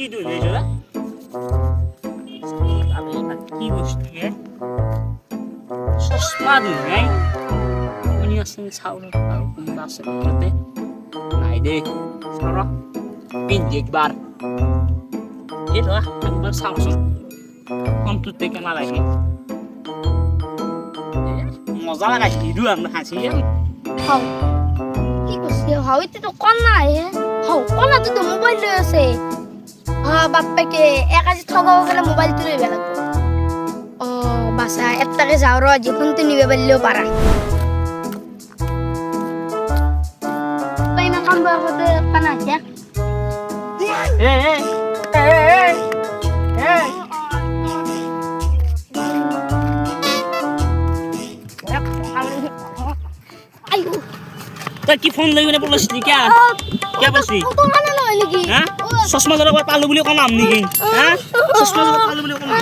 দুই জোড়া কি বস্তু চশমা দুই নাই কোনি আছে চাউল আৰু কোনোবা আছে ভিতৰতে নাই দে চাওঁ পিন্ধি একবাৰ এই ধৰা একবাৰ চাওঁচোন কমটোতে কেনা লাগে মজা লাগা হিৰো আমরা হাসি হাও কি করছিস হাও এতে তো কন্যা হে হাও কন্যা তো মোবাইল লই আছে বাপ্পাকে একাজি ঠগাবো গেলে মোবাইল তুলে বেলা ও বাসা একটাকে যাও র যখন তুই নিবে বললেও পারা তাই না কাম হতে কানা আছে এ এ এ এ আইও তোর কি ফোন লইবনে বলছিস কি क्या বলছিস তো মানে লয় নাকি হ্যাঁ চশমা জোড়া পালো বুলি কোন নাম নেকি হ্যাঁ চশমা জোড়া পালো বুলি কোন নাম